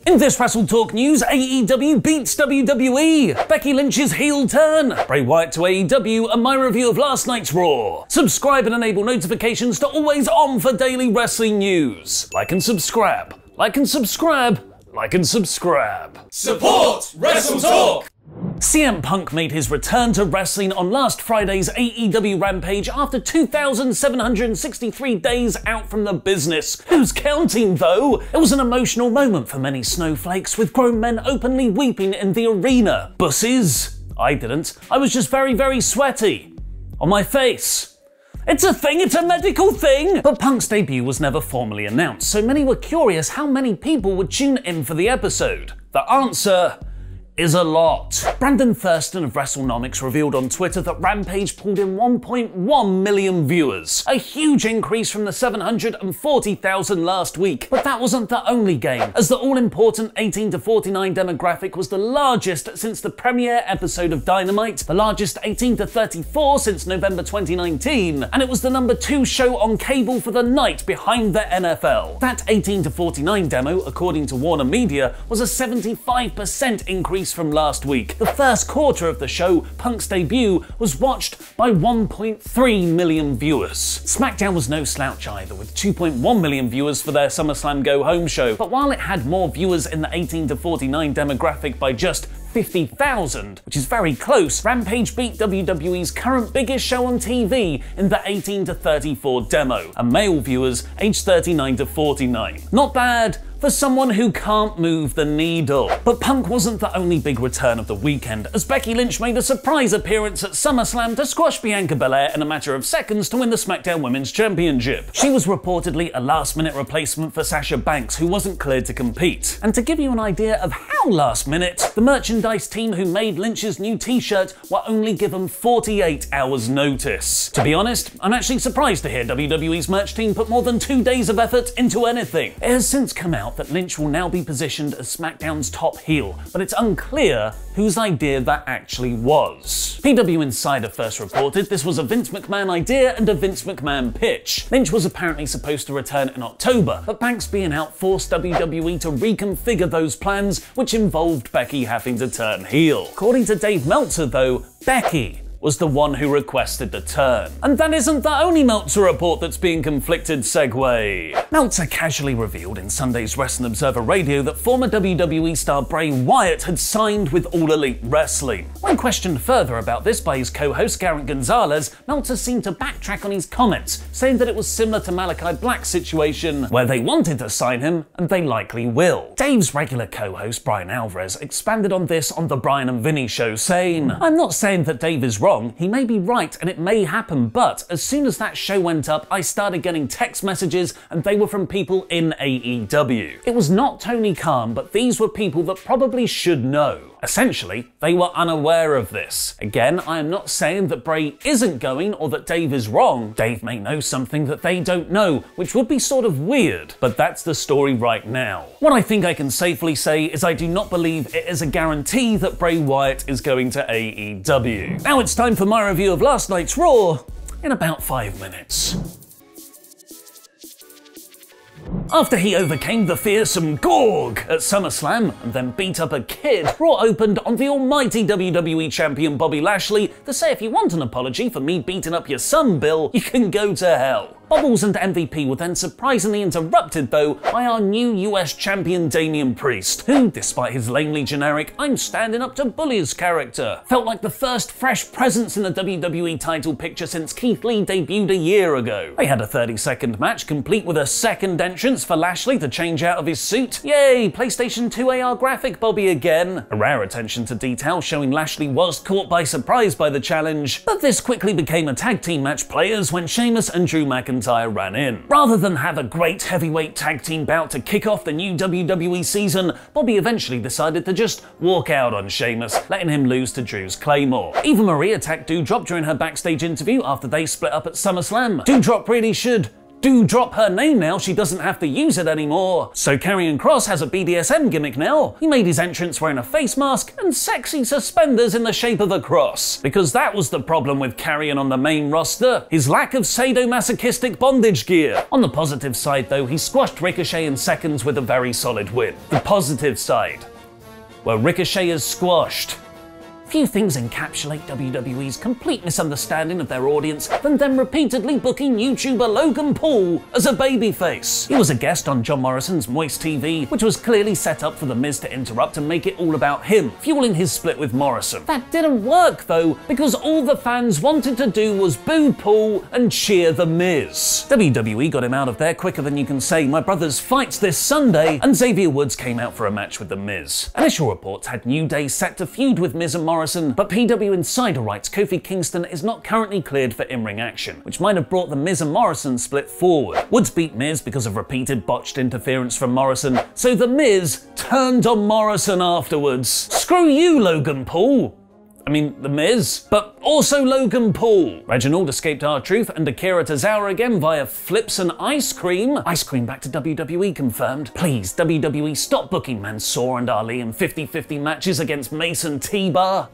In this WrestleTalk news, AEW beats WWE, Becky Lynch's heel turn, Bray Wyatt to AEW, and my review of last night's Raw. Subscribe and enable notifications to always on for daily wrestling news. Like and subscribe. Like and subscribe. Like and subscribe. Support WrestleTalk! CM Punk made his return to wrestling on last Friday's AEW Rampage after 2,763 days out from the business. Who's counting, though? It was an emotional moment for many snowflakes, with grown men openly weeping in the arena. Bussies? I didn't. I was just very, very sweaty. On my face. It's a thing, it's a medical thing! But Punk's debut was never formally announced, so many were curious how many people would tune in for the episode. The answer is a lot. Brandon Thurston of WrestleNomics revealed on Twitter that Rampage pulled in 1.1 million viewers, a huge increase from the 740,000 last week. But that wasn't the only game, as the all-important 18 to 49 demographic was the largest since the premiere episode of Dynamite, the largest 18 to 34 since November 2019, and it was the #2 show on cable for the night behind the NFL. That 18 to 49 demo, according to Warner Media, was a 75% increase from last week. The first quarter of the show, Punk's debut, was watched by 1.3 million viewers. SmackDown was no slouch either, with 2.1 million viewers for their SummerSlam Go Home show, but while it had more viewers in the 18 to 49 demographic by just 50,000, which is very close, Rampage beat WWE's current biggest show on TV in the 18 to 34 demo, and male viewers aged 39 to 49. Not bad for someone who can't move the needle. But Punk wasn't the only big return of the weekend, as Becky Lynch made a surprise appearance at SummerSlam to squash Bianca Belair in a matter of seconds to win the SmackDown Women's Championship. She was reportedly a last-minute replacement for Sasha Banks, who wasn't cleared to compete. And to give you an idea of how last minute, the merchandise team who made Lynch's new t-shirt were only given 48 hours notice. To be honest, I'm actually surprised to hear WWE's merch team put more than 2 days of effort into anything. It has since come out that Lynch will now be positioned as SmackDown's top heel, but it's unclear whose idea that actually was. PW Insider first reported this was a Vince McMahon idea and a Vince McMahon pitch. Lynch was apparently supposed to return in October, but Banks being out forced WWE to reconfigure those plans, which involved Becky having to turn heel. According to Dave Meltzer, though, Becky was the one who requested the turn. And that isn't the only Meltzer report that's being conflicted. Segue. Meltzer casually revealed in Sunday's Wrestling Observer Radio that former WWE star Bray Wyatt had signed with All Elite Wrestling. When questioned further about this by his co-host Garrett Gonzalez, Meltzer seemed to backtrack on his comments, saying that it was similar to Malachi Black's situation, where they wanted to sign him, and they likely will. Dave's regular co-host Brian Alvarez expanded on this on the Brian and Vinny show, saying, "I'm not saying that Dave is wrong. He may be right and it may happen, but as soon as that show went up, I started getting text messages and they were from people in AEW. It was not Tony Khan, but these were people that probably should know. Essentially, they were unaware of this. Again, I am not saying that Bray isn't going or that Dave is wrong. Dave may know something that they don't know, which would be sort of weird, but that's the story right now. What I think I can safely say is I do not believe it is a guarantee that Bray Wyatt is going to AEW. Now it's time for my review of last night's Raw in about 5 minutes. After he overcame the fearsome Gorg at SummerSlam and then beat up a kid, Raw opened on the almighty WWE Champion Bobby Lashley to say if you want an apology for me beating up your son, Bill, you can go to hell. Bubbles and MVP were then surprisingly interrupted, though, by our new US champion Damian Priest, who, despite his lamely generic "I'm standing up to bullies" character, felt like the first fresh presence in the WWE title picture since Keith Lee debuted a year ago. They had a 30-second match, complete with a second entrance for Lashley to change out of his suit. Yay, PlayStation 2 AR graphic Bobby again. A rare attention to detail showing Lashley was caught by surprise by the challenge, but this quickly became a tag team match players when Sheamus and Drew McIntyre ran in. Rather than have a great heavyweight tag team bout to kick off the new WWE season, Bobby eventually decided to just walk out on Sheamus, letting him lose to Drew's Claymore. Eva Marie attacked Doudrop during her backstage interview after they split up at SummerSlam. Doudrop really should do drop her name now, she doesn't have to use it anymore. So Karrion Kross has a BDSM gimmick now. He made his entrance wearing a face mask and sexy suspenders in the shape of a cross. Because that was the problem with Karrion on the main roster, his lack of sadomasochistic bondage gear. On the positive side though, he squashed Ricochet in seconds with a very solid win. The positive side, well, Ricochet is squashed. Few things encapsulate WWE's complete misunderstanding of their audience than them repeatedly booking YouTuber Logan Paul as a babyface. He was a guest on John Morrison's Moist TV, which was clearly set up for The Miz to interrupt and make it all about him, fueling his split with Morrison. That didn't work though, because all the fans wanted to do was boo Paul and cheer The Miz. WWE got him out of there quicker than you can say My Brothers fights this Sunday, and Xavier Woods came out for a match with The Miz. Initial reports had New Day set to feud with Miz and Morrison, but PW Insider writes Kofi Kingston is not currently cleared for in-ring action, which might have brought the Miz and Morrison split forward. Woods beat Miz because of repeated botched interference from Morrison, so the Miz turned on Morrison afterwards. Screw you, Logan Paul. I mean, The Miz, but also Logan Paul. Reginald escaped R-Truth and Akira Tozawa again via flips and ice cream. Ice cream back to WWE confirmed. Please, WWE, stop booking Mansoor and Ali in 50-50 matches against Mason T-Bar.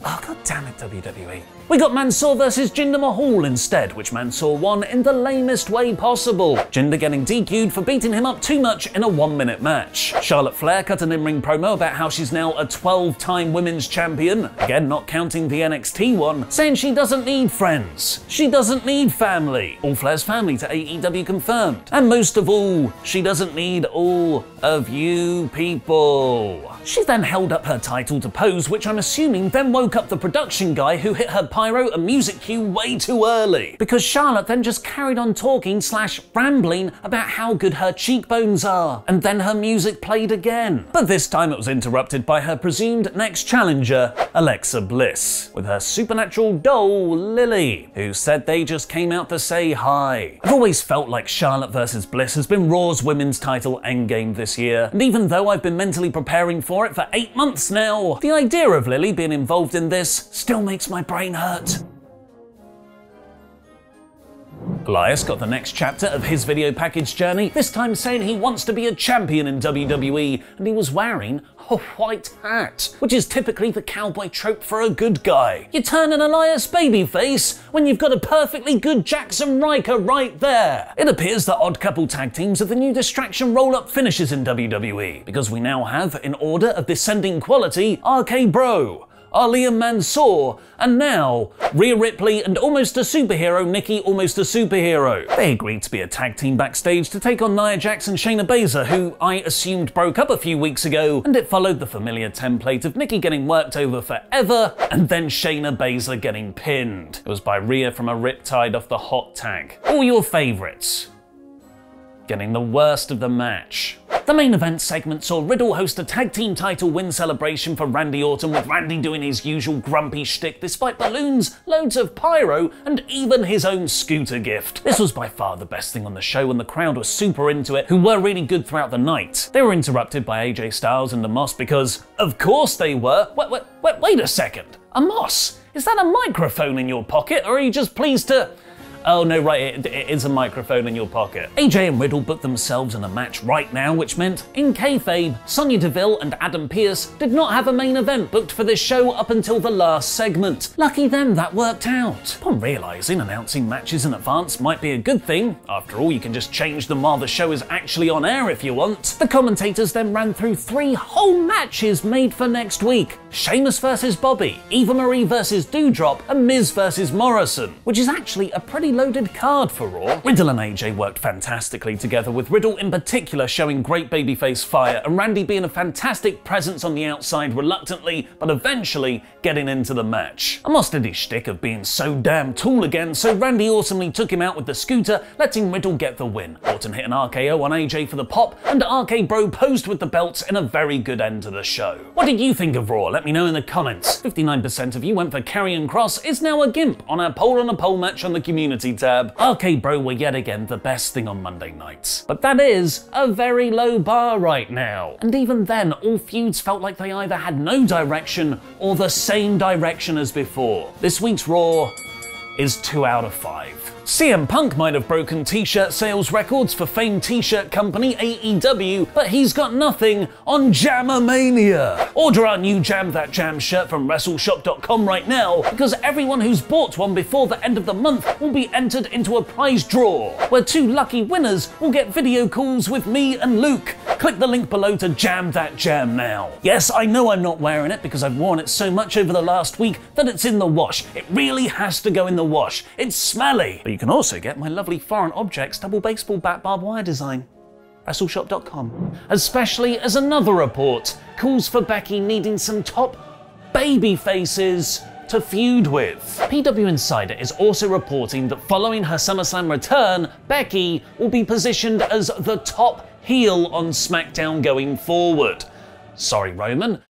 Oh, god damn it, WWE. We got Mansoor versus Jinder Mahal instead, which Mansoor won in the lamest way possible. Jinder getting DQ'd for beating him up too much in a 1-minute match. Charlotte Flair cut an in-ring promo about how she's now a 12-time women's champion, again not counting the NXT one, saying she doesn't need friends, she doesn't need family. All Flair's family to AEW confirmed. And most of all, she doesn't need all of you people. She then held up her title to pose, which I'm assuming then woke up the production guy who hit her pyro and music cue way too early. Because Charlotte then just carried on talking / rambling about how good her cheekbones are, and then her music played again. But this time it was interrupted by her presumed next challenger, Alexa Bliss, with her supernatural doll, Lily, who said they just came out to say hi. I've always felt like Charlotte versus Bliss has been Raw's women's title endgame this year, and even though I've been mentally preparing for it for 8 months now, the idea of Lily being involved in this still makes my brain hurt. Elias got the next chapter of his video package journey, this time saying he wants to be a champion in WWE, and he was wearing a white hat, which is typically the cowboy trope for a good guy. You turn an Elias babyface when you've got a perfectly good Jackson Riker right there. It appears that odd couple tag teams are the new distraction roll-up finishes in WWE, because we now have, in order of descending quality, RK Bro, Ali and Mansoor, and now Rhea Ripley and almost a superhero Nikki Almost a Superhero. They agreed to be a tag team backstage to take on Nia Jax and Shayna Baszler, who I assumed broke up a few weeks ago, and it followed the familiar template of Nikki getting worked over forever and then Shayna Baszler getting pinned. It was by Rhea from a riptide off the hot tag. All your favourites getting the worst of the match. The main event segment saw Riddle host a tag team title win celebration for Randy Orton, with Randy doing his usual grumpy shtick despite balloons, loads of pyro, and even his own scooter gift. This was by far the best thing on the show, and the crowd was super into it, who were really good throughout the night. They were interrupted by AJ Styles and Amos because, of course they were. Wait a second. Amos, is that a microphone in your pocket, or are you just pleased to... Oh no, right, it is a microphone in your pocket. AJ and Riddle booked themselves in a match right now, which meant, in kayfabe, Sonya Deville and Adam Pearce did not have a main event booked for this show up until the last segment. Lucky them, that worked out. Upon realising announcing matches in advance might be a good thing, after all you can just change them while the show is actually on air if you want, the commentators then ran through 3 whole matches made for next week. Sheamus versus Bobby, Eva Marie versus Doudrop, and Miz versus Morrison, which is actually a pretty loaded card for Raw. Riddle and AJ worked fantastically together, with Riddle in particular showing great babyface fire and Randy being a fantastic presence on the outside, reluctantly but eventually getting into the match. Amos did his shtick of being so damn tall again, so Randy awesomely took him out with the scooter, letting Riddle get the win. Orton hit an RKO on AJ for the pop, and RK Bro posed with the belts in a very good end to the show. What did you think of Raw? Let me know in the comments. 59% of you went for Karrion Kross is now a gimp on our poll on a poll match on the community tab. RK Bro were yet again the best thing on Monday nights. But that is a very low bar right now. And even then, all feuds felt like they either had no direction or the same direction as before. This week's Raw is 2 out of 5. CM Punk might have broken t-shirt sales records for famed t-shirt company AEW, but he's got nothing on Jammermania. Order our new Jam That Jam shirt from WrestleShop.com right now, because everyone who's bought one before the end of the month will be entered into a prize draw, where 2 lucky winners will get video calls with me and Luke. Click the link below to Jam That Jam now. Yes, I know I'm not wearing it because I've worn it so much over the last week that it's in the wash. It really has to go in the wash. It's smelly. But you can also get my lovely Foreign Objects double baseball bat barbed wire design. WrestleShop.com. Especially as another report calls for Becky needing some top baby faces to feud with. PW Insider is also reporting that following her SummerSlam return, Becky will be positioned as the top heel on SmackDown going forward. Sorry, Roman.